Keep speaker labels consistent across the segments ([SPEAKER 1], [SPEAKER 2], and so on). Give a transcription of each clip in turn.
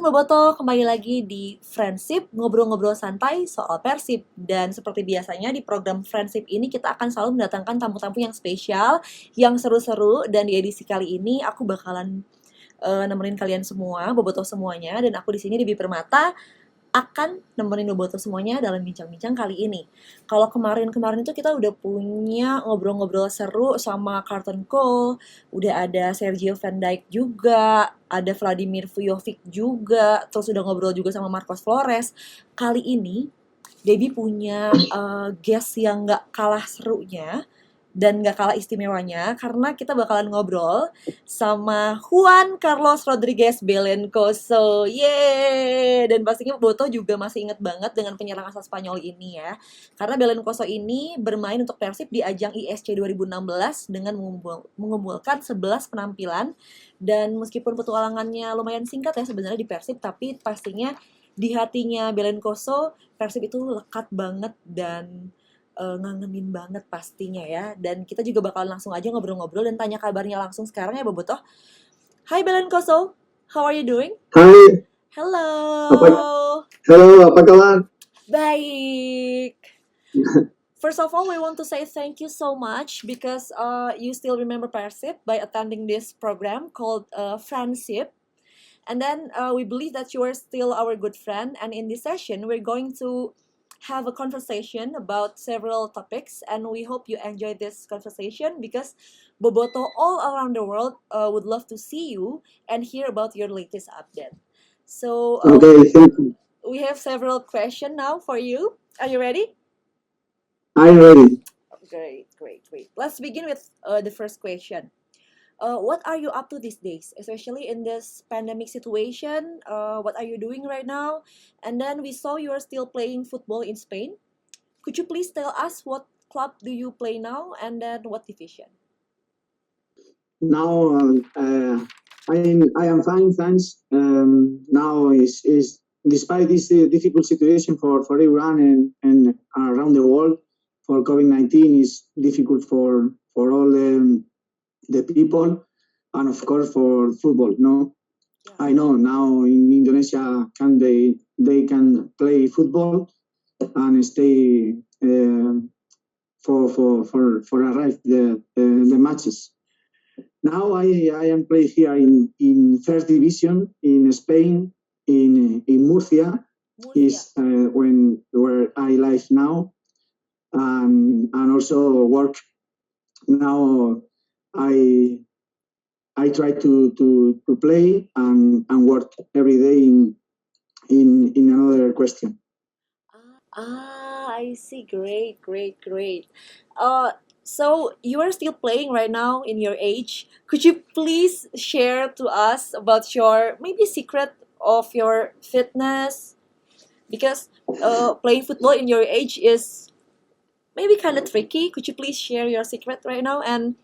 [SPEAKER 1] Sobat Boboto, kembali lagi di Friendship, ngobrol-ngobrol santai soal Persib. Dan seperti biasanya di program Friendship ini kita akan selalu mendatangkan tamu-tamu yang spesial, yang seru-seru. Dan di edisi kali ini aku bakalan nemenin kalian semua, Boboto semuanya. Dan aku di sini Debbie Permata akan nemenin Boboto semuanya dalam bincang-bincang kali ini. Kalau kemarin-kemarin itu kita udah punya ngobrol-ngobrol seru sama Carlton Cole, udah ada Sergio Van Dijk juga, ada Vladimir Vujovic juga, terus udah ngobrol juga sama Marcos Flores. Kali ini Debbie punya guest yang gak kalah serunya dan gak kalah istimewanya karena kita bakalan ngobrol sama Juan Carlos Rodriguez Belencoso. Yeay! Dan pastinya Boto juga masih inget banget dengan penyerang asal Spanyol ini ya. Karena Belencoso ini bermain untuk Persib di ajang ISC 2016 dengan mengumpulkan 11 penampilan. Dan meskipun petualangannya lumayan singkat ya sebenarnya di Persib, tapi pastinya di hatinya Belencoso, Persib itu lekat banget dan ngangenin banget pastinya ya. Dan kita juga bakal langsung aja ngobrol-ngobrol dan tanya kabarnya langsung sekarang ya Bobotoh. Hai Belencoso, how are you doing?
[SPEAKER 2] Hai.
[SPEAKER 1] Hello.
[SPEAKER 2] Halo, apa kabar?
[SPEAKER 1] Baik. First of all, we want to say thank you so much because you still remember Persib by attending this program called Friendship. And then we believe that you are still our good friend. And in this session, we're going to have a conversation about several topics. And we hope you enjoy this conversation because Boboto all around the world would love to see you and hear about your latest update. So
[SPEAKER 2] Okay, thank you.
[SPEAKER 1] we have several questions now for you. Are you ready?
[SPEAKER 2] I'm ready.
[SPEAKER 1] Great. Let's begin with the first question. What are you up to these days, especially in this pandemic situation? What are you doing right now? And then we saw you are still playing football in Spain. Could you please tell us what club do you play now and then what division?
[SPEAKER 2] Now I am fine, thanks. Now is despite this difficult situation for everyone and around the world for COVID-19 is difficult for all the people and of course for football. No,
[SPEAKER 1] Yeah.
[SPEAKER 2] I know now in Indonesia they can play football and stay for arrive the matches. Now I am playing here in first division in Spain in Murcia is where I live now and also work now. I try to play and work every day in another question.
[SPEAKER 1] I see. Great. So you are still playing right now in your age. Could you please share to us about your maybe secret of your fitness? Because playing football in your age is maybe kind of tricky. Could you please share your secret right now? And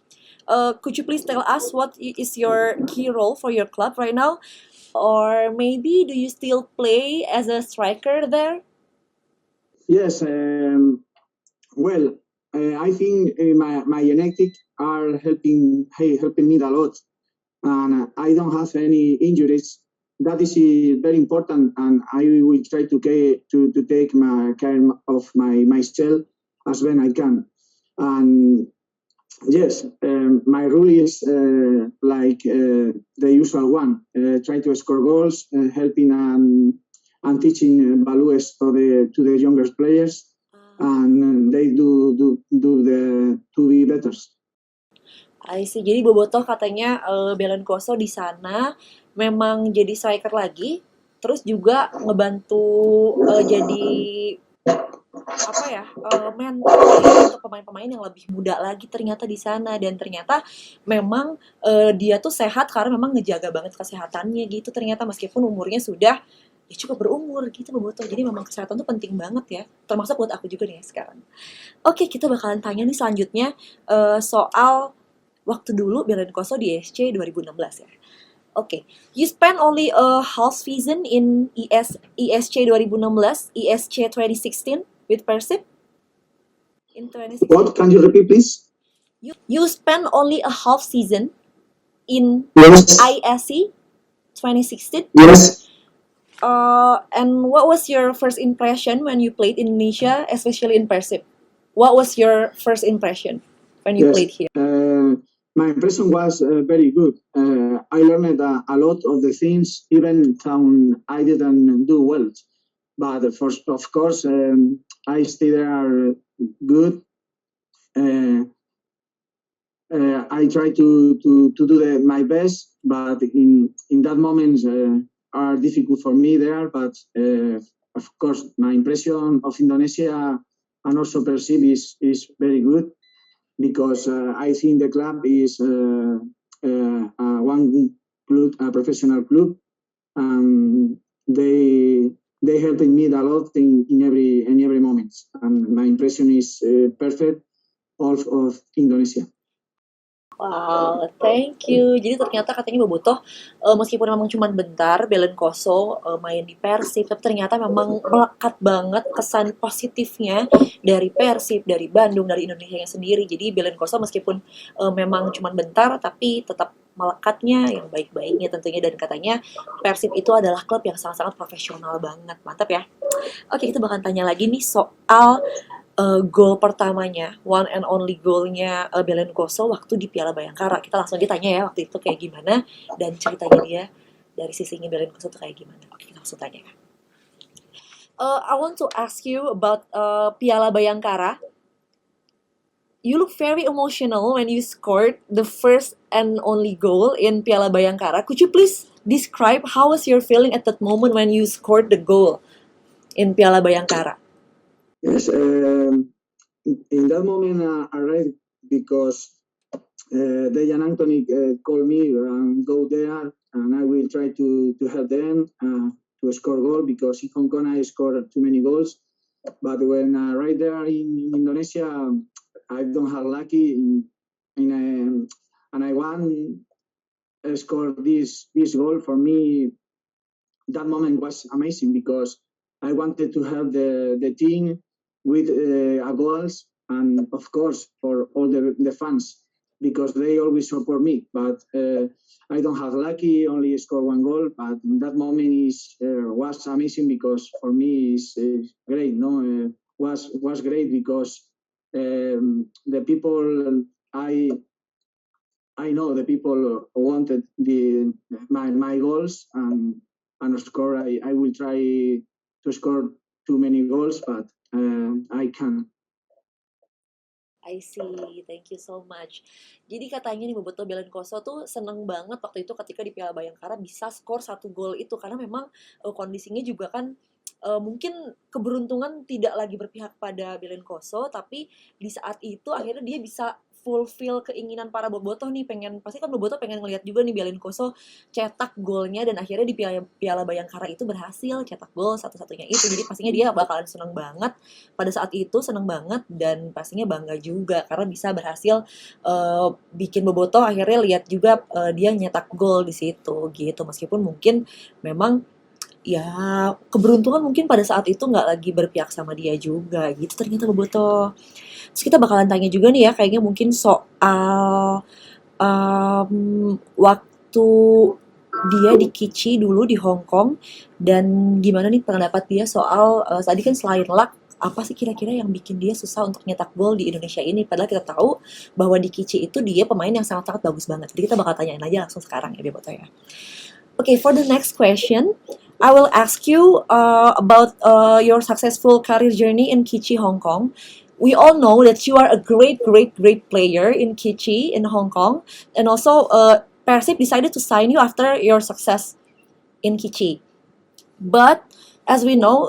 [SPEAKER 1] could you please tell us what is your key role for your club right now? Or maybe do you still play as a striker there?
[SPEAKER 2] Yes, well, I think my genetics are helping me a lot, and I don't have any injuries. That is very important, and I will try to take my care of myself as when I can. And yes, my rule is like the usual one: try to score goals, helping and teaching values to the younger players, and they do to be better.
[SPEAKER 1] I see. Jadi Bobotoh katanya Belencoso di sana memang jadi striker lagi, terus juga ngebantu jadi apa ya mentor untuk pemain-pemain yang lebih muda lagi ternyata di sana. Dan ternyata memang dia tuh sehat karena memang ngejaga banget kesehatannya gitu ternyata meskipun umurnya sudah ya cukup berumur gitu Bobotoh. Jadi memang kesehatan tuh penting banget ya, termasuk buat aku juga nih sekarang. Oke, kita bakalan tanya nih selanjutnya soal waktu dulu Belencoso di ISC 2016 ya. Okay, you spent only a half season in ISC 2016, ISC 2016 with Persib in 2016.
[SPEAKER 2] What? Can you repeat, please?
[SPEAKER 1] You spent only a half season in
[SPEAKER 2] Yes.
[SPEAKER 1] ISC 2016
[SPEAKER 2] Yes.
[SPEAKER 1] And what was your first impression when you played in Indonesia, especially in Persib? What was your first impression when you
[SPEAKER 2] Yes,
[SPEAKER 1] played here?
[SPEAKER 2] my impression was very good. I learned a lot of the things, even though I didn't do well. But of course, I still are good. Uh, I try to do my best, but in that moment are difficult for me there. But of course, my impression of Indonesia and also Persib is very good because I think the club is one club, a professional club, and they helping me a lot in every moment. And my impression is perfect of Indonesia.
[SPEAKER 1] Wow, thank you. Jadi ternyata katanya Bobotoh, meskipun memang cuman bentar Belen Koso main di Persib, tapi ternyata memang melekat banget kesan positifnya dari Persib, dari Bandung, dari Indonesia sendiri. Jadi Belen Koso meskipun memang cuman bentar, tapi tetap melekatnya yang baik-baiknya tentunya, dan katanya Persib itu adalah klub yang sangat-sangat profesional banget. Mantap ya. Oke, kita bakal tanya lagi nih soal gol pertamanya, one and only goalnya Belen Koso waktu di Piala Bayangkara. Kita langsung ditanya ya waktu itu kayak gimana, dan ceritanya dia dari sisinya Belen Koso tuh kayak gimana. Oke, kita langsung tanya. I want to ask you about Piala Bayangkara. You look very emotional when you scored the first and only goal in Piala Bayangkara. Could you please describe how was your feeling at that moment when you scored the goal in Piala Bayangkara?
[SPEAKER 2] Yes, in that moment I arrived because Dejan Anthony called me and go there, and I will try to help them to score goal because in Hong Kong I scored too many goals. But when right there in Indonesia, I don't have lucky and I won score this goal. For me, that moment was amazing because I wanted to help the team with goals, and of course for all the fans because they always support me. But I don't have lucky, only score one goal. But in that moment was amazing because for me it's great. No, was great because the people I know the people wanted my goals, and score. I will try to score too many goals, but I can.
[SPEAKER 1] I see, thank you so much. Jadi katanya nih Boboto Belen Koso tuh seneng banget waktu itu ketika di Piala Bayangkara bisa skor 1 gol itu, karena memang kondisinya juga kan mungkin keberuntungan tidak lagi berpihak pada Belen Koso, tapi di saat itu akhirnya dia bisa fulfill keinginan para bobotoh nih, pengen pasti kan bobotoh pengen ngelihat juga nih Belen Koso cetak golnya, dan akhirnya di Piala Bayangkara itu berhasil cetak gol satu-satunya itu. Jadi pastinya dia bakalan seneng banget pada saat itu, seneng banget, dan pastinya bangga juga karena bisa berhasil bikin bobotoh akhirnya lihat juga dia nyetak gol di situ gitu, meskipun mungkin memang ya keberuntungan mungkin pada saat itu nggak lagi berpihak sama dia juga gitu ternyata bobotoh. Terus kita bakalan tanya juga nih ya kayaknya mungkin soal waktu dia di Kici dulu di Hong Kong, dan gimana nih pendapat dia soal tadi kan selain luck, apa sih kira-kira yang bikin dia susah untuk nyetak gol di Indonesia ini, padahal kita tahu bahwa di Kici itu dia pemain yang sangat-sangat bagus banget. Jadi kita bakal tanyain aja langsung sekarang ya Beboto ya. Okay, for the next question, I will ask you about your successful career journey in Kichi, Hong Kong. We all know that you are a great player in Kichi in Hong Kong, and also Persib decided to sign you after your success in Kichi. But as we know,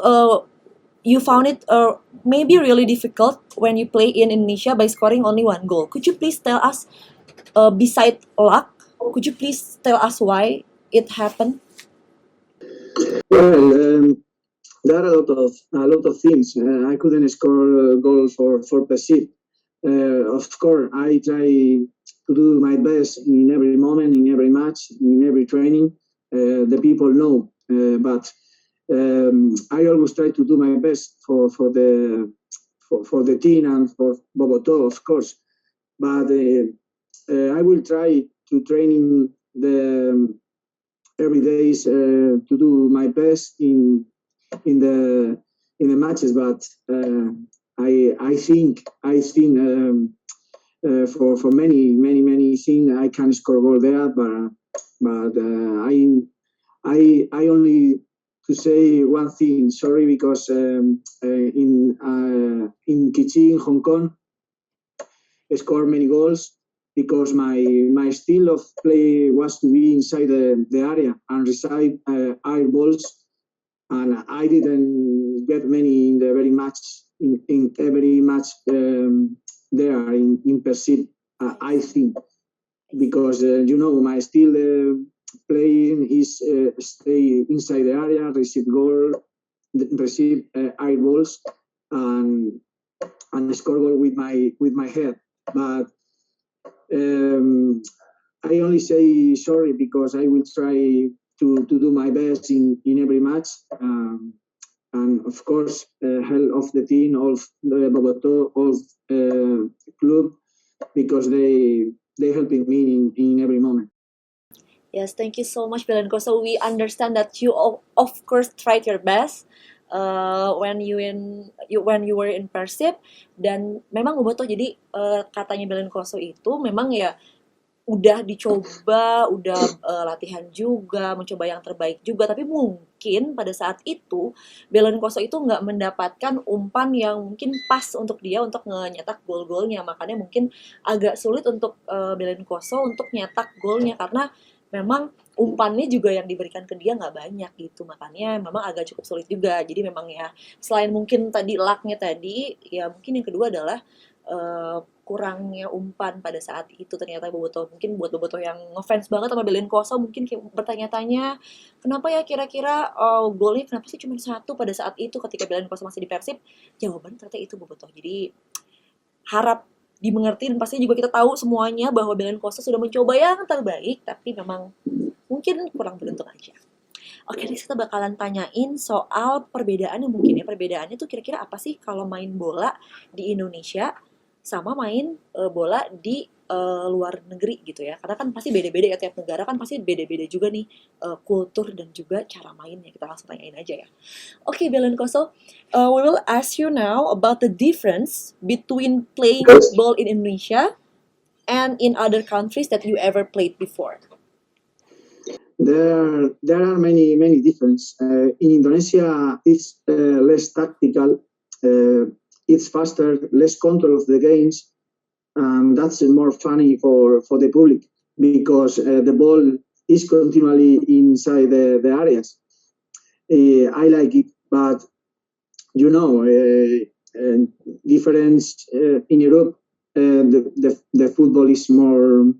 [SPEAKER 1] you found it maybe really difficult when you play in Indonesia by scoring only 1 goal. Could you please tell us, beside luck, could you please tell us why it happened?
[SPEAKER 2] Well, there are a lot of things. I couldn't score a goal for Persib. Of course, I try to do my best in every moment, in every match, in every training. The people know, but I always try to do my best for the team and for Bogotá, of course. But I will try to train every day is to do my best in the matches, but for many things I can score goal there, but I only to say one thing. Sorry, because in Kichi, in Hong Kong, I scored many goals because my style of play was to be inside the area and receive air balls, and I didn't get many in the very match in every match there in Persib. I think because my style playing is stay inside the area, receive goal, receive air balls, and score goal with my head. But I only say sorry because I will try to do my best in every match. And of course, help of the team, of the Bogotá, of club, because they helping me in every moment.
[SPEAKER 1] Yes, thank you so much, Belenko. So we understand that you of course tried your best when you were in Persib, dan memang Bobotoh, jadi katanya Belenkoso itu memang ya udah dicoba, udah latihan juga, mencoba yang terbaik juga, tapi mungkin pada saat itu Belenkoso itu nggak mendapatkan umpan yang mungkin pas untuk dia untuk nyetak gol-golnya, makanya mungkin agak sulit untuk Belenkoso untuk nyetak golnya karena memang umpannya juga yang diberikan ke dia nggak banyak gitu, makanya memang agak cukup sulit juga. Jadi memang ya selain mungkin tadi lucknya tadi, ya mungkin yang kedua adalah kurangnya umpan pada saat itu. Ternyata Bobotoh, mungkin buat Bobotoh yang ngefans banget sama Belenkoso mungkin bertanya-tanya kenapa ya kira-kira golnya kenapa sih cuma satu pada saat itu ketika Belenkoso masih di Persib. Jawaban ternyata itu Bobotoh. Jadi harap dimengerti, dan pasti juga kita tahu semuanya bahwa Belenkoso sudah mencoba yang terbaik, tapi memang mungkin kurang beruntung aja. Oke, next kita bakalan tanyain soal perbedaannya mungkin ya. Perbedaannya tuh kira-kira apa sih kalau main bola di Indonesia sama main bola di luar negeri gitu ya. Karena kan pasti beda-beda ya, tiap negara kan pasti beda-beda juga nih kultur dan juga cara mainnya. Kita langsung tanyain aja ya. Okay, Belenkoso, we will ask you now about the difference between playing football in Indonesia and in other countries that you ever played before.
[SPEAKER 2] There are many differences. In Indonesia, it's less tactical, it's faster, less control of the games, and that's more funny for the public because the ball is continually inside the areas. I like it, but difference in Europe, the football is more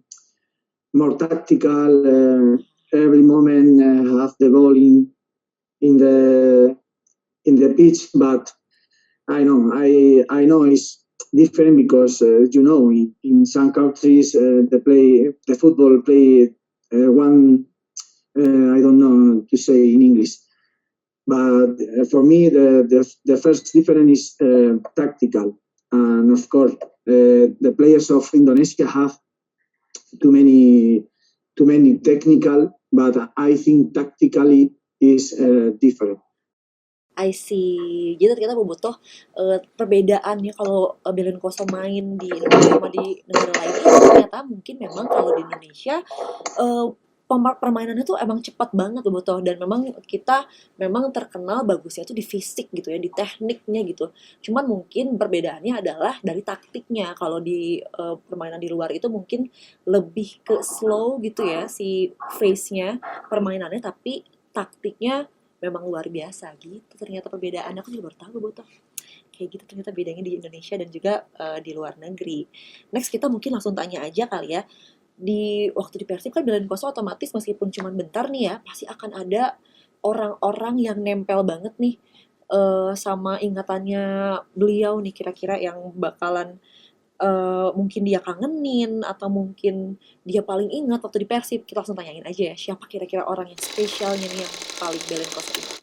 [SPEAKER 2] tactical. Every moment have the ball in the pitch, but I know it's different because in some countries the football play one I don't know to say in English, but for me the first difference is tactical, and of course the players of Indonesia have too many technical, but I think tactically is different.
[SPEAKER 1] I see. Jadi ternyata Bobotoh perbedaannya kalau Belenkoso main di Indonesia sama di negara lain itu ternyata mungkin memang kalau di Indonesia permainannya tuh emang cepat banget Bobotoh, dan memang kita memang terkenal bagusnya tuh di fisik gitu ya, di tekniknya gitu. Cuman mungkin perbedaannya adalah dari taktiknya. Kalau di permainan di luar itu mungkin lebih ke slow gitu ya si phase-nya permainannya, tapi taktiknya memang luar biasa gitu. Ternyata perbedaannya aku juga baru tahu Bobotoh. Kayak gitu ternyata bedanya di Indonesia dan juga di luar negeri. Next kita mungkin langsung tanya aja kali ya. Di waktu di Persib kan Belenkoso otomatis meskipun cuma bentar nih ya, pasti akan ada orang-orang yang nempel banget nih sama ingatannya beliau nih, kira-kira yang bakalan mungkin dia kangenin atau mungkin dia paling ingat waktu di Persib. Kita langsung tanyain aja ya, siapa kira-kira orang yang spesialnya nih yang paling Belenkoso ingat.